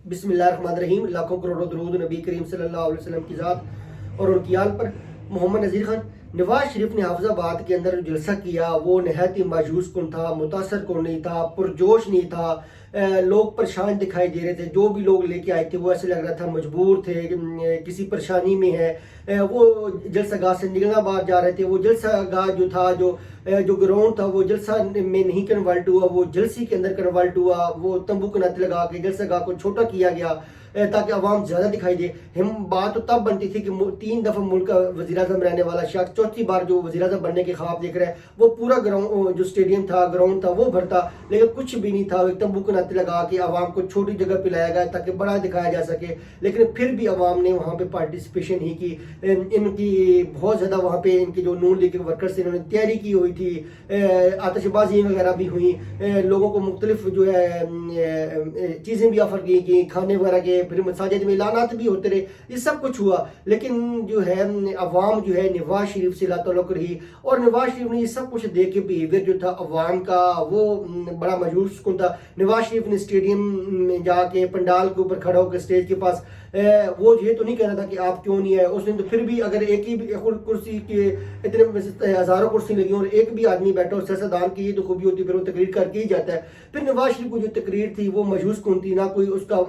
بسم اللہ الرحمن الرحیم. لاکھوں کروڑوں درود نبی کریم صلی اللہ علیہ وسلم کی ذات اور ان کی آل پر. محمد نذیر خان. نواز شریف نے حافظ آباد کے اندر جو جلسہ کیا وہ نہایت ہی مایوس کن تھا, متاثر کن نہیں تھا, پرجوش نہیں تھا. لوگ پریشان دکھائی دے رہے تھے. جو بھی لوگ لے کے آئے تھے وہ ایسے لگ رہا تھا مجبور تھے, کسی پریشانی میں ہے. وہ جلسہ گاہ سے نکلنا باہر جا رہے تھے. وہ جلسہ گاہ جو تھا, جو گراؤنڈ تھا, وہ جلسہ میں نہیں کنورٹ ہوا, وہ جلسی کے اندر کنورٹ ہوا. وہ تمبو کنات لگا کے جلسہ گاہ کو چھوٹا کیا گیا تاکہ عوام زیادہ دکھائی دے. بات تو تب بنتی تھی کہ 3 دفعہ ملک کا وزیر اعظم رہنے والا شخص چوتھی بار جو وزیر اعظم بننے کے خواب دیکھ رہا ہے, وہ پورا گراؤنڈ جو اسٹیڈیم تھا, گراؤنڈ تھا, وہ بھرتا. لیکن کچھ بھی نہیں تھا. ایک تمبو کنات لگا کے عوام کو چھوٹی جگہ پہ لایا گیا تاکہ بڑا دکھایا جا سکے. لیکن پھر بھی عوام نے وہاں پہ پارٹیسپیشن ہی کی. ان کی بہت زیادہ وہاں پہ ان کے جو نون لیگ کے ورکرز انہوں نے تیاری کی ہوئی تھی. آتش بازی وغیرہ بھی ہوئی. لوگوں کو مختلف جو ہے چیزیں بھی آفر کی گئی, کھانے وغیرہ کے. پھر مساجد میں اعلانات بھی ہوتے رہے. یہ سب کچھ ہوا. لیکن جو ہے عوام جو ہے نواز شریف سے لا تعلق رہی. اور نواز شریف نے یہ سب کچھ دیکھ کے بیہیویئر جو تھا عوام کا وہ بڑا مایوس کن تھا. نواز شریف نے اسٹیڈیم میں جا کے پنڈال کے اوپر کھڑا ہو کے اسٹیج کے پاس وہ یہ تو نہیں کہنا تھا کہ آپ کیوں نہیں آئے. اس نے تو پھر بھی اگر ایک ہی کرسی کے اتنے ہزاروں کرسی لگی اور ایک بھی آدمی بیٹھا اور سیاستدان کی یہ تو خوبی ہوتی, پھر وہ تقریر کر کے ہی جاتا ہے. پھر نواز شریف کو جو تقریر تھی وہ مایوس کن تھی. نہ کوئی اس کا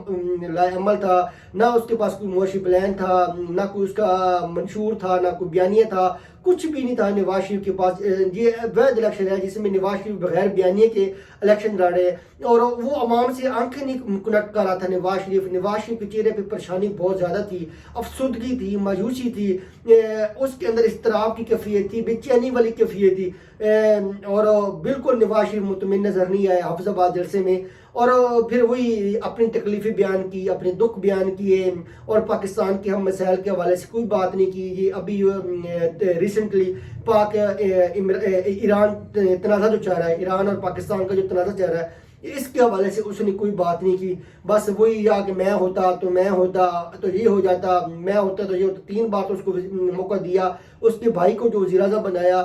لائے عمل تھا, نہ اس کے پاس کوئی معاشی پلان تھا, نہ کوئی اس کا منشور تھا, نہ کوئی بیانیہ تھا. کچھ بھی نہیں تھا نواز شریف کے پاس. یہ وید الیکشن ہے جس میں نواز شریف بغیر بیانیے کے الیکشن لڑ رہے ہیں اور وہ عوام سے آنکھیں نہیں کنیکٹ کر رہا تھا. نواز شریف کے چہرے پہ پریشانی بہت زیادہ تھی, افسردگی تھی, مایوسی تھی. اس کے اندر اضطراب کی کیفیت تھی, بے چینی والی کیفیت تھی. اور بالکل نواز شریف مطمئن نظر نہیں آئے حافظ آباد جلسے میں. اور پھر وہی اپنی تکلیفیں بیان کی, اپنے دکھ بیان کیے اور پاکستان کے ہم مسائل کے حوالے سے کوئی بات نہیں کی. یہ ابھی ریسنٹلی پاک ایران تنازع جو چل رہا ہے, ایران اور پاکستان کا جو تنازع چل رہا ہے, اس کے حوالے سے اس نے کوئی بات نہیں کی. بس وہی یا کہ میں ہوتا تو یہ ہو جاتا, میں ہوتا تو یہ ہوتا. 3 بار تو اس کو موقع دیا. اس کے بھائی کو جو وزیر اعظم بنایا,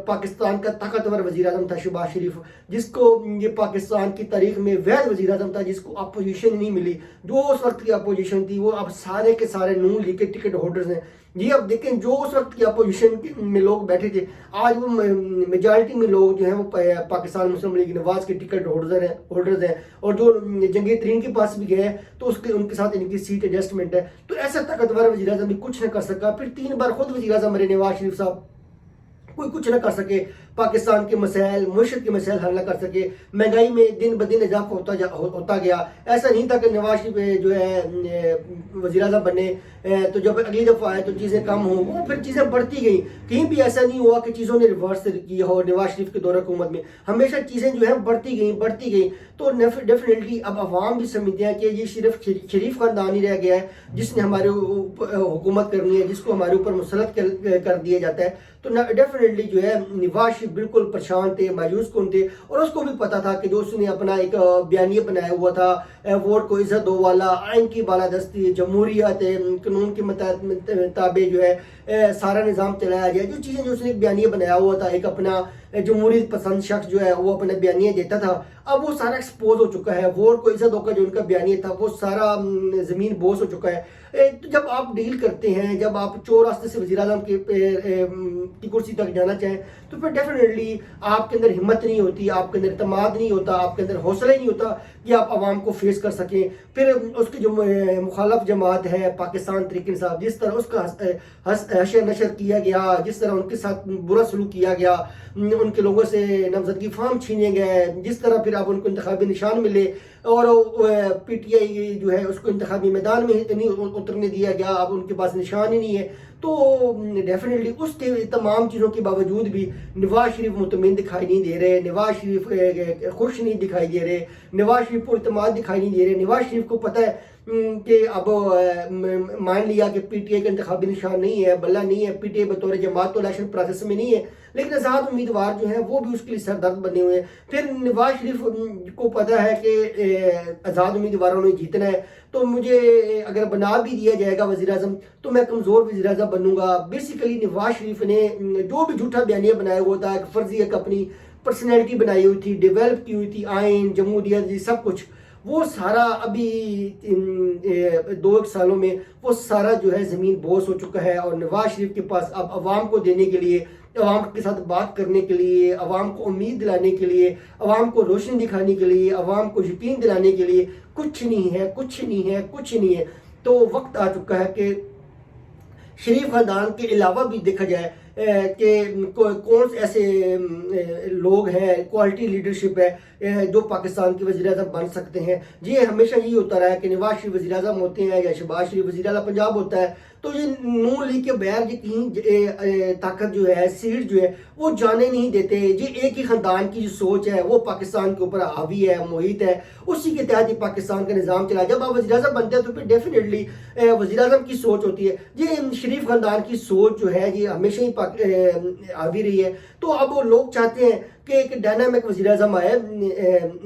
پاکستان کا طاقتور وزیر اعظم تھا شہباز شریف, جس کو یہ پاکستان کی تاریخ میں وحید وزیر اعظم تھا, جس کو اپوزیشن نہیں ملی. جو اس وقت کی اپوزیشن تھی وہ اب سارے کے سارے نون لیگ کے ٹکٹ ہولڈرز ہیں. یہ اب دیکھیں جو اس وقت کی اپوزیشن میں لوگ بیٹھے تھے, آج وہ میجارٹی میں لوگ جو ہیں وہ پاکستان مسلم لیگ نواز کے ٹکٹ ہولڈرز ہیں. اور جو جنگی ترین کے پاس بھی گئے تو ان کے ساتھ ان کی سیٹ ایڈجسٹمنٹ ہے. تو ایسا طاقتور وزیر اعظم بھی کچھ نہ کر سکا. پھر 3 بار خود وزیر اعظم رہے نواز شریف صاحب, کوئی کچھ نہ کر سکے. پاکستان کے مسائل, معیشت کے مسائل حل نہ کر سکے. مہنگائی میں دن بدن اضافہ ہوتا گیا. ایسا نہیں تھا کہ نواز شریف جو ہے وزیر اعظم بنے تو جب اگلی دفعہ آئے تو چیزیں کم ہوں, وہ پھر چیزیں بڑھتی گئیں. کہیں بھی ایسا نہیں ہوا کہ چیزوں نے ریورس کیا ہو. نواز شریف کے دور حکومت میں ہمیشہ چیزیں جو ہیں بڑھتی گئیں. تو ڈیفینیٹلی اب عوام بھی سمجھتے ہیں کہ یہ صرف شریف خاندان ہی رہ گیا ہے جس نے ہمارے حکومت کرنی ہے, جس کو ہمارے اوپر مسلط کر دیا جاتا ہے. تو ڈیفینیٹلی جو ہے نواز شریف بالکل پریشان تھے, مایوس کن تھے. اور اس کو بھی پتا تھا کہ جو اس نے اپنا ایک بیانیہ بنایا ہوا تھا, ووٹ کو عزت دو والا, آئین کی بالادستی, جمہوریت, قانون کے مطابق جو ہے سارا نظام چلایا جائے, جو چیزیں جو اس نے ایک بیانیہ بنایا ہوا تھا, ایک اپنا جمہوریت پسند شخص جو ہے وہ اپنا بیانیہ دیتا تھا, اب وہ سارا ایکسپوز ہو چکا ہے. ووٹ کو عزت دو کا جو ان کا بیانیہ تھا وہ سارا زمین بوس ہو چکا ہے. جب آپ ڈیل کرتے ہیں, جب آپ چور راستے سے وزیر اعظم کی کرسی تک جانا چاہیں تو پھر ڈیفینیٹلی آپ کے اندر ہمت نہیں ہوتی, آپ کے اندر اعتماد نہیں ہوتا, آپ کے اندر حوصلہ ہی نہیں ہوتا کہ آپ عوام کو فیس کر سکیں. پھر اس کی جو مخالف جماعت ہے پاکستان تحریک انصاف, جس طرح اس کا حشر نشر کیا گیا, جس طرح ان کے ساتھ برا سلوک کیا گیا, ان کے لوگوں سے نامزدگی فارم چھینے گئے, جس طرح پھر اب ان کو انتخابی نشان ملے اور پی ٹی آئی جو ہے اس کو انتخابی میدان میں نہیں اترنے دیا گیا, اب ان کے پاس نشان ہی نہیں ہے. تو ڈیفینیٹلی اس کے تمام چیزوں کے باوجود بھی نواز شریف مطمئن دکھائی نہیں دے رہے, نواز شریف خوش نہیں دکھائی دے رہے, نواز شریف پر اعتماد دکھائی نہیں دے رہے. نواز شریف کو پتہ ہے کہ اب مان لیا کہ پی ٹی آئی کا انتخابی نشان نہیں ہے, بلہ نہیں ہے, پی ٹی آئی بطور جماعت تو الیکشن پروسیس میں نہیں ہے, لیکن آزاد امیدوار جو ہیں وہ بھی اس کے لیے سردرد بنے ہوئے ہیں. پھر نواز شریف کو پتہ ہے کہ آزاد امیدواروں نے جیتنا ہے, تو مجھے اگر بنا بھی دیا جائے گا وزیر اعظم تو میں کمزور وزیر اعظم بنوں گا. بیسیکلی نواز شریف نے جو بھی جھوٹا بیانیہ بنایا ہوا تھا, ایک فرضی ایک اپنی پرسنالٹی بنائی ہوئی تھی, ڈیولپ کی ہوئی تھی, آئین, جمہوریت, سب کچھ وہ سارا ابھی 2 سالوں میں وہ سارا جو ہے زمین بوس ہو چکا ہے، اور نواز شریف کے پاس اب عوام کو دینے کے لیے، عوام کے ساتھ بات کرنے کے لیے، عوام کو امید دلانے کے لیے، عوام کو روشنی دکھانے کے لیے، عوام کو یقین دلانے کے لیے کچھ نہیں ہے، کچھ نہیں ہے، کچھ نہیں ہے۔ تو وقت آ چکا ہے کہ شریف خاندان کے علاوہ بھی دیکھا جائے کہ کون سے ایسے لوگ ہیں، کوالٹی لیڈرشپ ہے جو پاکستان کے وزیر اعظم بن سکتے ہیں۔ جی ہمیشہ یہی ہوتا رہا ہے کہ نواز شریف وزیر اعظم ہوتے ہیں یا شہباز شریف وزیر اعلیٰ پنجاب ہوتا ہے، تو یہ نون لیگ کے بغیر یہ کہیں طاقت جو ہے، سیٹ جو ہے وہ جانے نہیں دیتے۔ یہ ایک ہی خاندان کی جو سوچ ہے وہ پاکستان کے اوپر حاوی ہے، محیط ہے، اسی کے تحت یہ پاکستان کا نظام چلا۔ جب آپ وزیر اعظم بنتے ہیں تو پھر ڈیفینیٹلی وزیر اعظم کی سوچ ہوتی ہے۔ یہ شریف خاندان کی سوچ جو ہے یہ ہمیشہ ہی حاوی رہی ہے۔ تو اب وہ لوگ چاہتے ہیں کہ ایک ڈائنامک وزیر اعظم آئے۔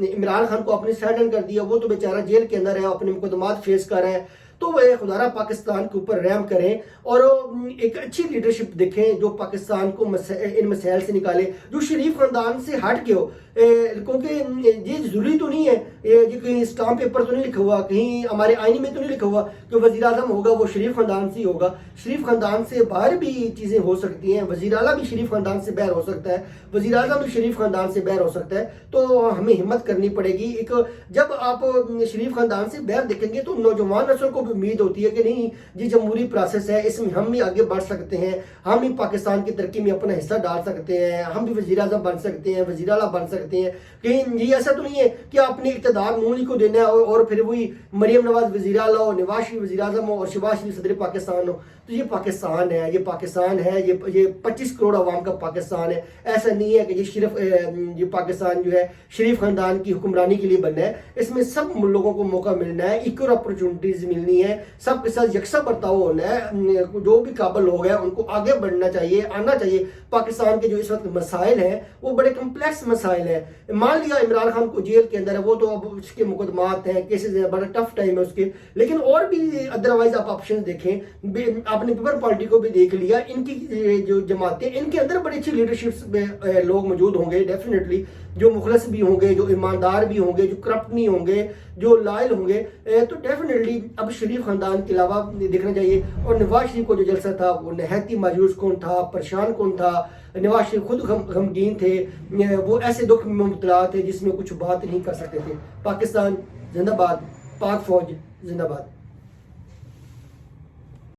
عمران خان کو اپنے سائیڈ ان کر دیا، وہ تو بیچارہ جیل کے اندر ہے، اپنے مقدمات فیس کر رہا ہے۔ تو وہ خدا را پاکستان کے اوپر رحم کریں اور ایک اچھی لیڈرشپ دیکھیں جو پاکستان کو ان مسائل سے نکالے، جو شریف خاندان سے ہٹ کے ہو۔ کیونکہ یہ ضروری تو نہیں ہے، یہ کہیں اسٹامپ پیپر تو نہیں لکھا ہوا، کہیں ہمارے آئین میں تو نہیں لکھا ہوا کہ وزیر اعظم ہوگا وہ شریف خاندان سے ہی ہوگا۔ شریف خاندان سے باہر بھی چیزیں ہو سکتی ہیں، وزیر اعلیٰ بھی شریف خاندان سے باہر ہو سکتا ہے، وزیر اعظم بھی شریف خاندان سے باہر ہو سکتا ہے۔ تو ہمیں ہمت کرنی پڑے گی۔ جب آپ شریف خاندان سے باہر دیکھیں گے تو نوجوان نسل کو بھی امید ہوتی ہے کہ نہیں یہ جمہوری پروسیس ہے، اس میں ہم بھی آگے بڑھ سکتے ہیں، ہم بھی پاکستان کی ترقی میں اپنا حصہ ڈال سکتے ہیں، ہم بھی وزیر اعظم بن سکتے ہیں، وزیر اعلیٰ بن سکتے ہیں۔ کہیں یہ ایسا تو نہیں ہے کہ اپنے اقتدار نون لیگ کو دینا ہے اور پھر وہی مریم نواز وزیر اعلیٰ ہو، نواز شریف وزیر اعظم ہو اور شہباز شریف صدر پاکستان ہو۔ تو یہ پاکستان ہے، یہ پاکستان ہے، یہ 25 کروڑ عوام کا پاکستان ہے۔ ایسا نہیں ہے کہ یہ پاکستان جو ہے شریف خاندان کی حکمرانی کے لیے بننا ہے۔ اس میں سب لوگوں کو موقع ملنا ہے، ایکول اپرچونٹیز ملنی ہے، سب کے ساتھ یکساں برتاؤ ہونا ہے۔ جو بھی قابل لوگ ہیں ان کو آگے بڑھنا چاہیے، آنا چاہیے۔ پاکستان کے جو اس وقت مسائل ہیں وہ بڑے کمپلیکس مسائل ہیں۔ مان لیا عمران خان کو جیل کے اندر ہے، وہ تو اب اس کے مقدمات ہیں، کیسز ہیں، بڑا ٹف ٹائم ہے اس کے، لیکن اور بھی ادروائز آپ آپشن دیکھیں۔ آپ نے پیپل پارٹی کو بھی دیکھ لیا، ان کی جو جماعتیں، ان کے اندر بڑی اچھی لیڈرشپ میں لوگ موجود ہوں گے ڈیفینیٹلی، جو مخلص بھی ہوں گے، جو ایماندار بھی ہوں گے، جو کرپٹ نہیں ہوں گے، جو لائل ہوں گے۔ تو ڈیفینیٹلی اب شریف خاندان کے علاوہ دیکھنا چاہیے۔ اور نواز شریف کو جو جلسہ تھا وہ نہایت ہی مایوس کن تھا، پریشان کن تھا۔ نواز شریف خود غمگین تھے، وہ ایسے دکھ میں مبتلا تھے جس میں کچھ بات نہیں کر سکتے تھے۔ پاکستان زندہ باد، پاک فوج زندہ باد۔